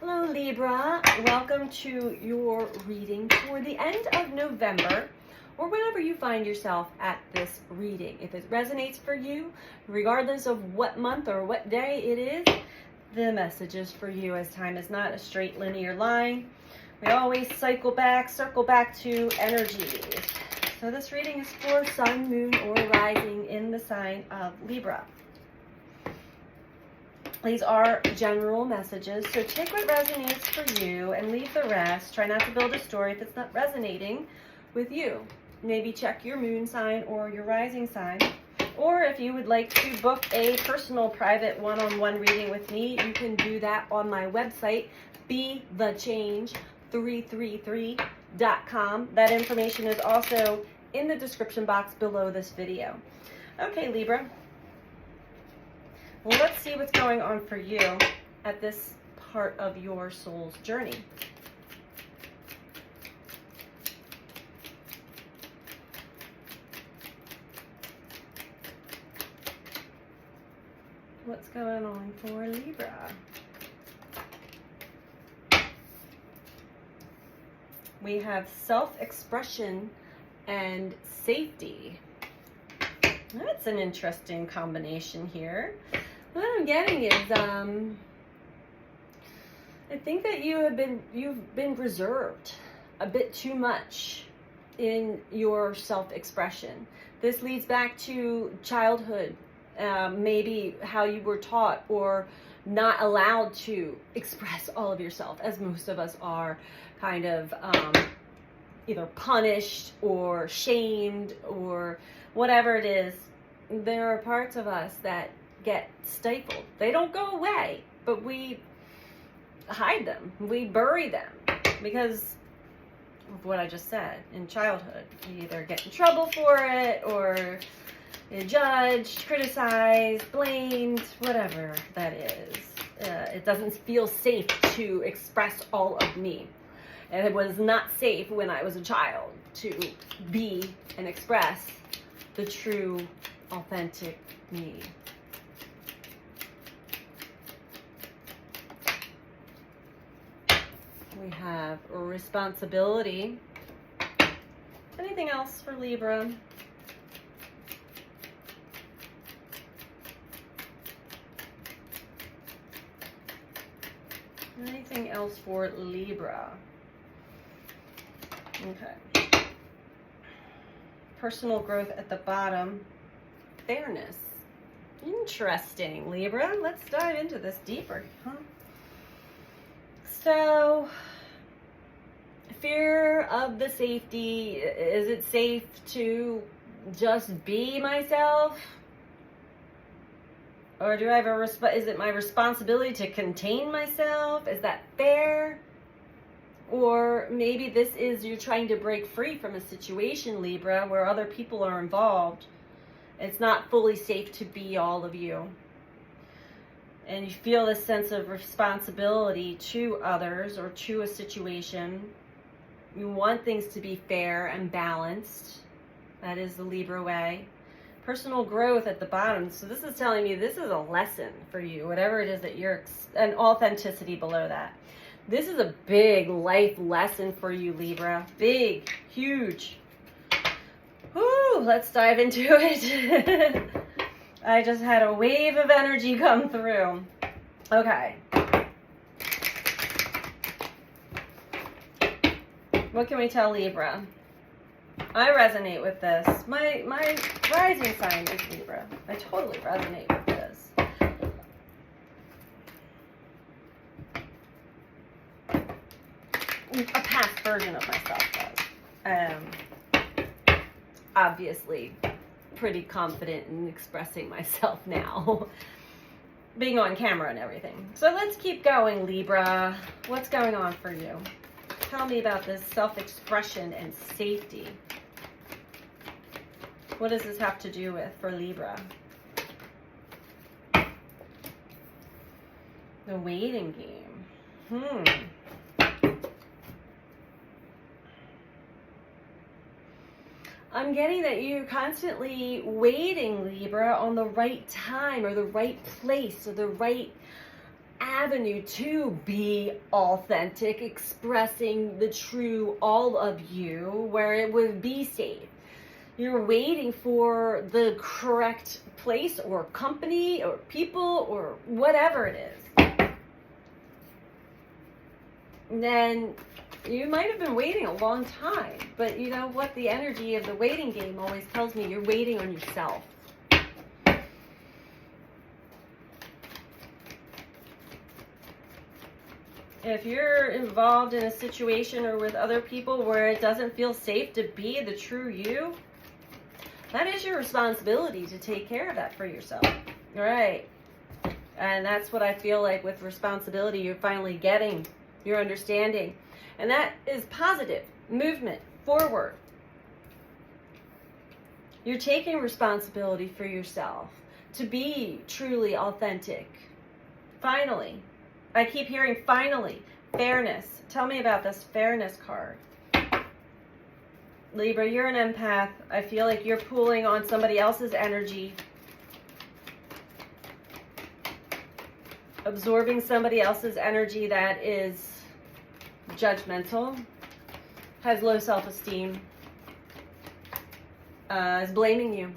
Hello Libra, welcome to your reading for the end of November, or whenever you find yourself at this reading. If it resonates for you, regardless of what month or what day it is, the message is for you, as time is not a straight linear line. We always circle back to energies. So this reading is for Sun, Moon, or Rising in the sign of Libra. These are general messages, so take what resonates for you and leave the rest. Try not to build a story if it's not resonating with you. Maybe check your moon sign or your rising sign. Or if you would like to book a personal private one-on-one reading with me, you can do that on my website, BeTheChange333.com. That information is also in the description box below this video. Okay, Libra. Well, let's see what's going on for you at this part of your soul's journey. What's going on for Libra? We have self-expression and safety. That's an interesting combination here. What I'm getting is, I think that you've been reserved a bit too much in your self-expression. This leads back to childhood, maybe how you were taught or not allowed to express all of yourself, as most of us are kind of either punished or shamed or whatever it is. There are parts of us that get stifled. They don't go away, but we hide them. We bury them because of what I just said. In childhood, you either get in trouble for it or you're judged, criticized, blamed, whatever that is. It doesn't feel safe to express all of me. And it was not safe when I was a child to be and express the true, authentic me. We have responsibility. Anything else for Libra? Anything else for Libra? Okay. Personal growth at the bottom. Fairness. Interesting, Libra. Let's dive into this deeper, huh? So, fear of the safety. Is it safe to just be myself? Or do I have is it my responsibility to contain myself? Is that fair? Or maybe this is you're trying to break free from a situation, Libra, where other people are involved. It's not fully safe to be all of you. And you feel this sense of responsibility to others or to a situation. You want things to be fair and balanced. That is the Libra way. Personal growth at the bottom. So this is telling me this is a lesson for you, whatever it is that you're, and authenticity below that. This is a big life lesson for you, Libra. Big, huge. Woo, let's dive into it. I just had a wave of energy come through. Okay. What can we tell Libra? I resonate with this. My rising sign is Libra. I totally resonate with this. A past version of myself does. Obviously pretty confident in expressing myself now, being on camera and everything. So let's keep going, Libra. What's going on for you? Tell me about this self-expression and safety. What does this have to do with for Libra? The waiting game. I'm getting that you're constantly waiting, Libra, on the right time or the right place or the right avenue to be authentic, expressing the true all of you where it would be safe. You're waiting for the correct place or company or people or whatever it is. Then you might have been waiting a long time, but you know what? The energy of the waiting game always tells me you're waiting on yourself. If you're involved in a situation or with other people where it doesn't feel safe to be the true you, that is your responsibility to take care of that for yourself. All right. And that's what I feel like with responsibility, you're finally getting, you're understanding. And that is positive movement forward. You're taking responsibility for yourself to be truly authentic. Finally. I keep hearing finally, fairness. Tell me about this fairness card. Libra, you're an empath. I feel like you're pulling on somebody else's energy. Absorbing somebody else's energy that is judgmental, has low self-esteem, is blaming you,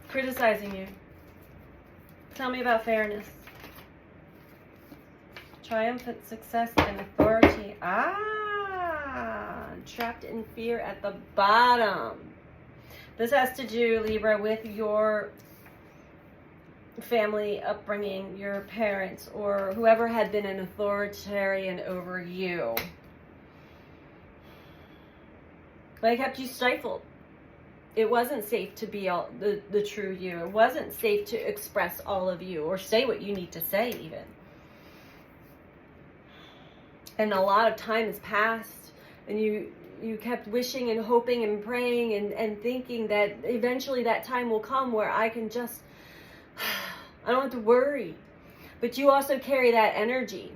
criticizing you. Tell me about fairness. Triumphant success and authority. Trapped in fear at the bottom. This has to do, Libra, with your family upbringing, your parents, or whoever had been an authoritarian over you. They kept you stifled. It wasn't safe to be all the true you. It wasn't safe to express all of you or say what you need to say even. And a lot of time has passed and you kept wishing and hoping and praying and thinking that eventually that time will come where I can just, I don't have to worry. But you also carry that energy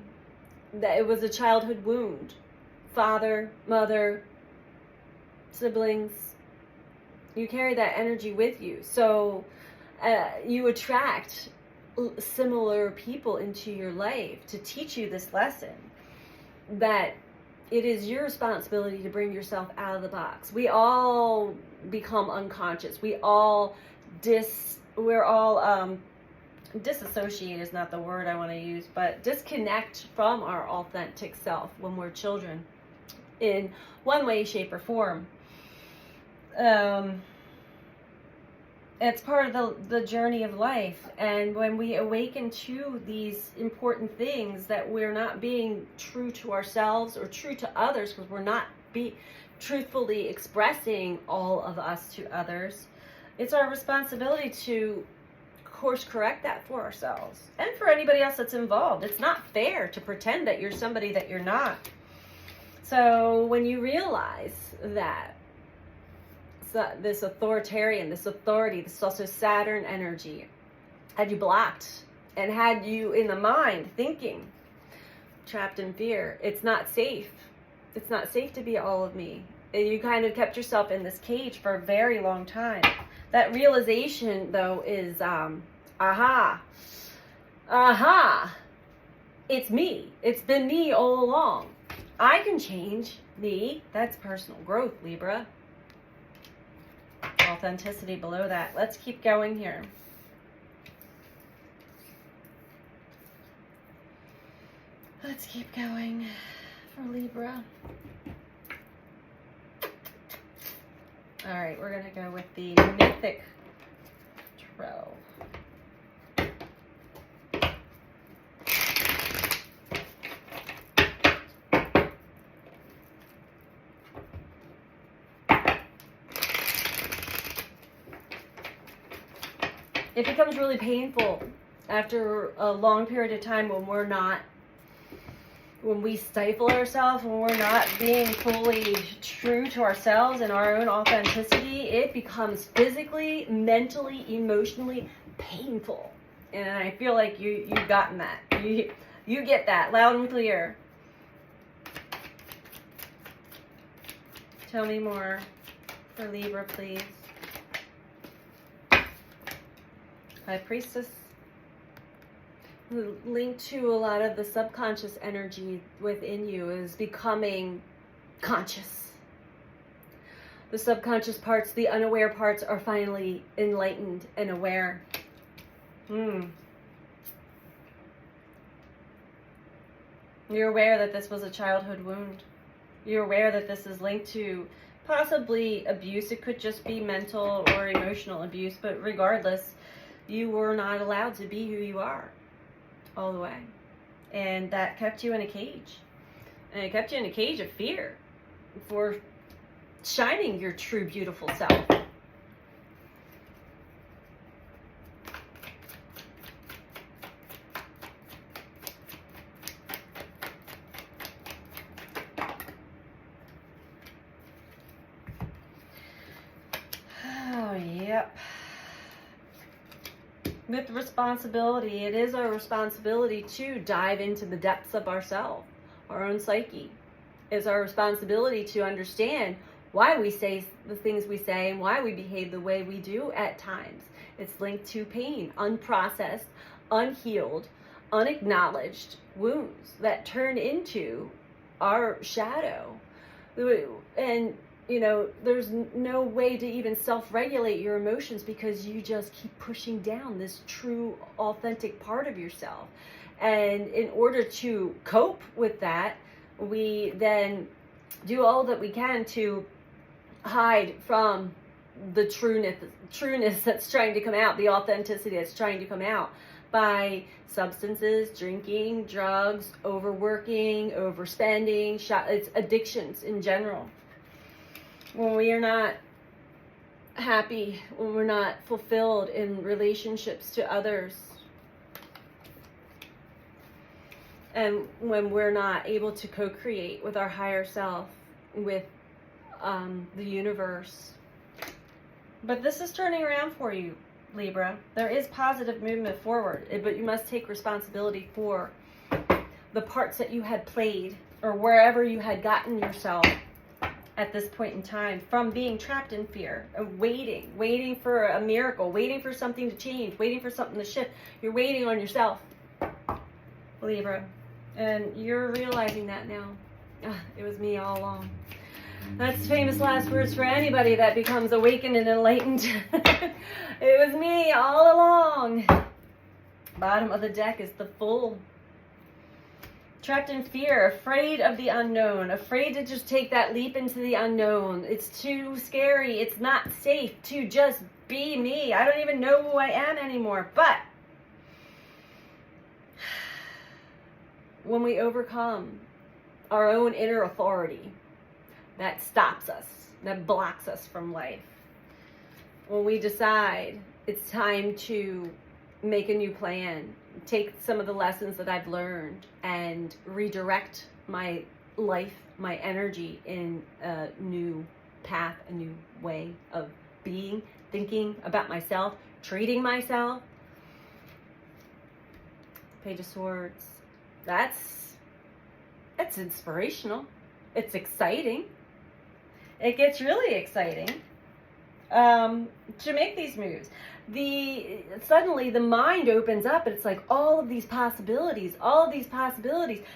that it was a childhood wound. Father, mother, siblings. You carry that energy with you. So you attract similar people into your life to teach you this lesson. That it is your responsibility to bring yourself out of the box. We all become unconscious. We're all disassociate is not the word I want to use, but disconnect from our authentic self when we're children in one way, shape, or form. It's part of the journey of life. And when we awaken to these important things, that we're not being true to ourselves or true to others, because we're not truthfully expressing all of us to others, it's our responsibility to course correct that for ourselves and for anybody else that's involved. It's not fair to pretend that you're somebody that you're not. So when you realize that this authoritarian, this authority, this is also Saturn energy, had you blocked and had you in the mind thinking, trapped in fear, it's not safe. It's not safe to be all of me. And you kind of kept yourself in this cage for a very long time. That realization, though, is, it's me. It's been me all along. I can change me. That's personal growth, Libra. Authenticity below that. Let's keep going here. Let's keep going for Libra. All right, we're going to go with the Mythic Tarot. It becomes really painful after a long period of time when we stifle ourselves, when we're not being fully true to ourselves and our own authenticity. It becomes physically, mentally, emotionally painful. And I feel like you've gotten that. You get that loud and clear. Tell me more for Libra, please. High Priestess, linked to a lot of the subconscious energy within you is becoming conscious. The subconscious parts, the unaware parts are finally enlightened and aware. You're aware that this was a childhood wound. You're aware that this is linked to possibly abuse. It could just be mental or emotional abuse, but regardless, you were not allowed to be who you are all the way. And that kept you in a cage. And it kept you in a cage of fear for shining your true, beautiful self. Yep. With responsibility, it is our responsibility to dive into the depths of ourselves, our own psyche. It's our responsibility to understand why we say the things we say and why we behave the way we do at times. It's linked to pain, unprocessed, unhealed, unacknowledged wounds that turn into our shadow. And you know, there's no way to even self-regulate your emotions because you just keep pushing down this true, authentic part of yourself. And in order to cope with that, we then do all that we can to hide from the trueness that's trying to come out, the authenticity that's trying to come out by substances, drinking, drugs, overworking, overspending, it's addictions in general. When we are not happy, when we're not fulfilled in relationships to others, and when we're not able to co-create with our higher self, with the universe. But this is turning around for you, Libra. There is positive movement forward, but you must take responsibility for the parts that you had played or wherever you had gotten yourself at this point in time, from being trapped in fear, waiting for a miracle, waiting for something to change, waiting for something to shift. You're waiting on yourself, Libra, and you're realizing that now. It was me all along. That's famous last words for anybody that becomes awakened and enlightened. It was me all along. Bottom of the deck is the Fool. Trapped in fear, afraid of the unknown, afraid to just take that leap into the unknown. It's too scary. It's not safe to just be me. I don't even know who I am anymore. But when we overcome our own inner authority that stops us, that blocks us from life, when we decide it's time to make a new plan, take some of the lessons that I've learned and redirect my life, my energy in a new path, a new way of being, thinking about myself, treating myself. Page of Swords. That's inspirational. It's exciting. It gets really exciting to make these moves. Suddenly the mind opens up and it's like all of these possibilities.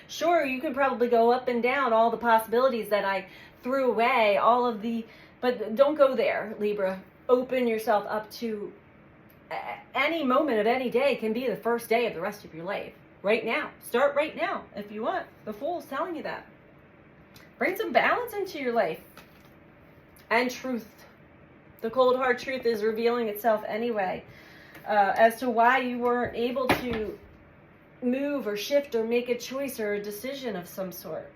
Sure, you can probably go up and down all the possibilities that I threw away, but don't go there, Libra. Open yourself up to any moment of any day can be the first day of the rest of your life. Right now. Start right now if you want. The Fool's telling you that. Bring some balance into your life. And truth. The cold hard truth is revealing itself anyway as to why you weren't able to move or shift or make a choice or a decision of some sort.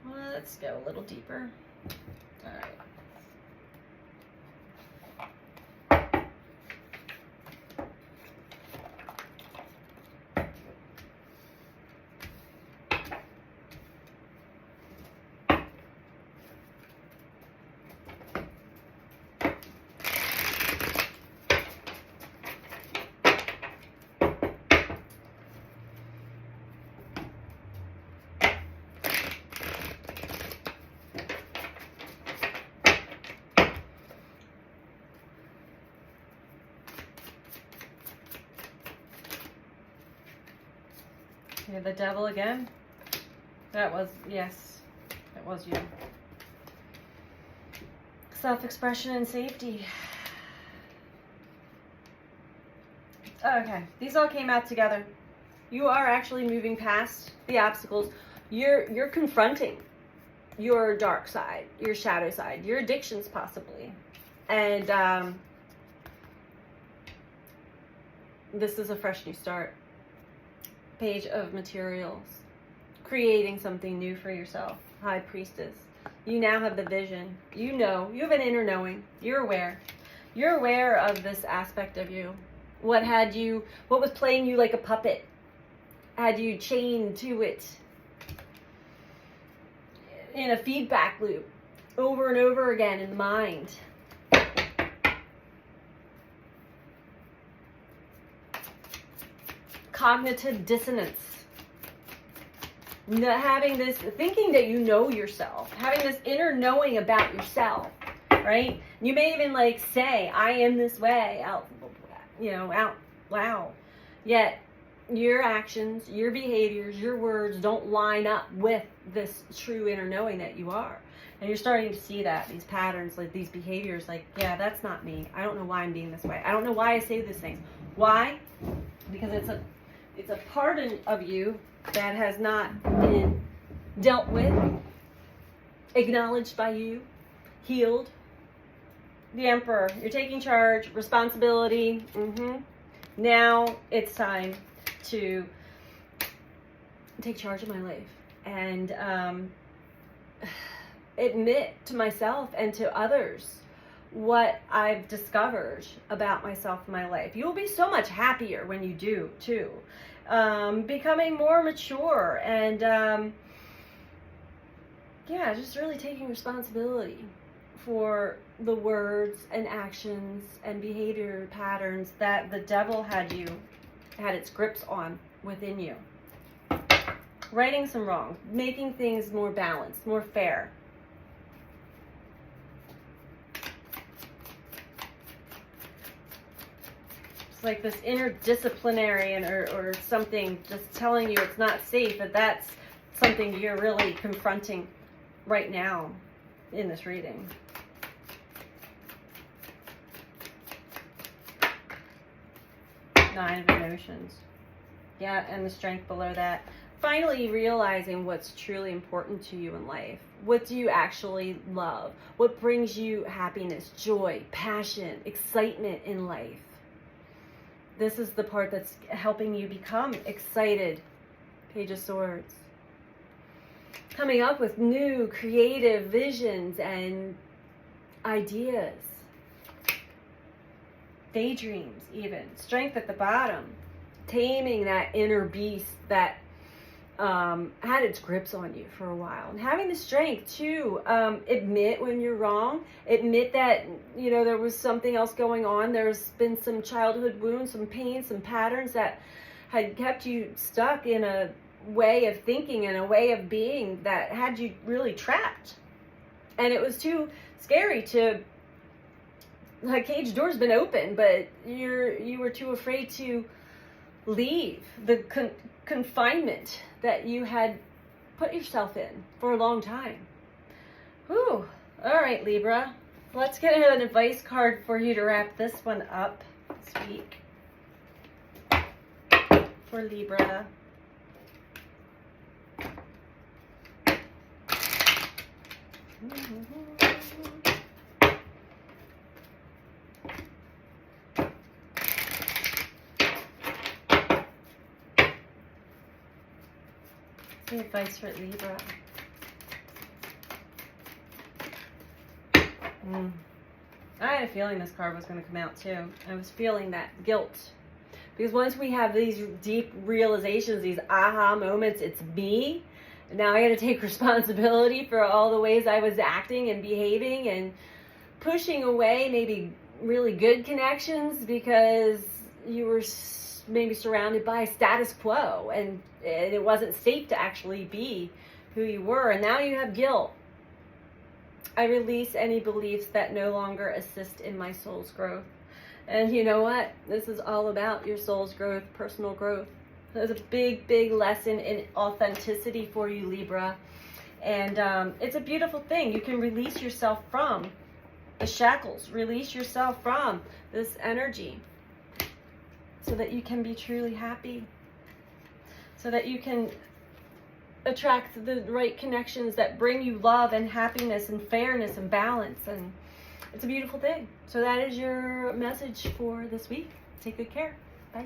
Well, let's go a little deeper. All right. Okay, the devil again. That was, yes, that was you. Self-expression and safety. Okay, these all came out together. You are actually moving past the obstacles. You're confronting your dark side, your shadow side, your addictions possibly. And this is a fresh new start. Page of materials. Creating something new for yourself. High Priestess. You now have the vision. You know. You have an inner knowing. You're aware. You're aware of this aspect of you. What was playing you like a puppet? Had you chained to it in a feedback loop over and over again in the mind. Cognitive dissonance. Having this, thinking that you know yourself, having this inner knowing about yourself, right? You may even like say, I am this way out loud. Yet your actions, your behaviors, your words don't line up with this true inner knowing that you are. And you're starting to see that, these patterns, like these behaviors, like, yeah, that's not me. I don't know why I'm being this way. I don't know why I say these things. Why? Because it's a part of you that has not been dealt with, acknowledged by you, healed. The Emperor, you're taking charge, responsibility. Now it's time to take charge of my life and admit to myself and to others what I've discovered about myself and my life. You'll be so much happier when you do too. Becoming more mature and just really taking responsibility for the words and actions and behavior patterns that the devil had its grips on within you. Righting some wrongs, making things more balanced, more fair. It's like this inner disciplinarian or something just telling you it's not safe, but that's something you're really confronting right now in this reading. Nine of Emotions. Yeah, and the Strength below that. Finally realizing what's truly important to you in life. What do you actually love? What brings you happiness, joy, passion, excitement in life? This is the part that's helping you become excited. Page of Swords. Coming up with new creative visions and ideas. Daydreams even. Strength at the bottom. Taming that inner beast that had its grips on you for a while. And having the strength to admit when you're wrong. Admit that, there was something else going on. There's been some childhood wounds, some pain, some patterns that had kept you stuck in a way of thinking and a way of being that had you really trapped. And it was too scary to... The cage door's been open, but you were too afraid to leave the confinement that you had put yourself in for a long time. Whew. All right, Libra. Let's get an advice card for you to wrap this one up this week. For Libra. The advice for Libra. I had a feeling this card was going to come out too. I was feeling that guilt. Because once we have these deep realizations, these aha moments, it's me. Now I got to take responsibility for all the ways I was acting and behaving and pushing away maybe really good connections because you were maybe surrounded by status quo and it wasn't safe to actually be who you were. And now you have guilt. I release any beliefs that no longer assist in my soul's growth. And you know what? This is all about your soul's growth, personal growth. There's a big, big lesson in authenticity for you, Libra. And it's a beautiful thing. You can release yourself from the shackles, release yourself from this energy so that you can be truly happy, so that you can attract the right connections that bring you love and happiness and fairness and balance. And it's a beautiful thing. So that is your message for this week. Take good care. Bye.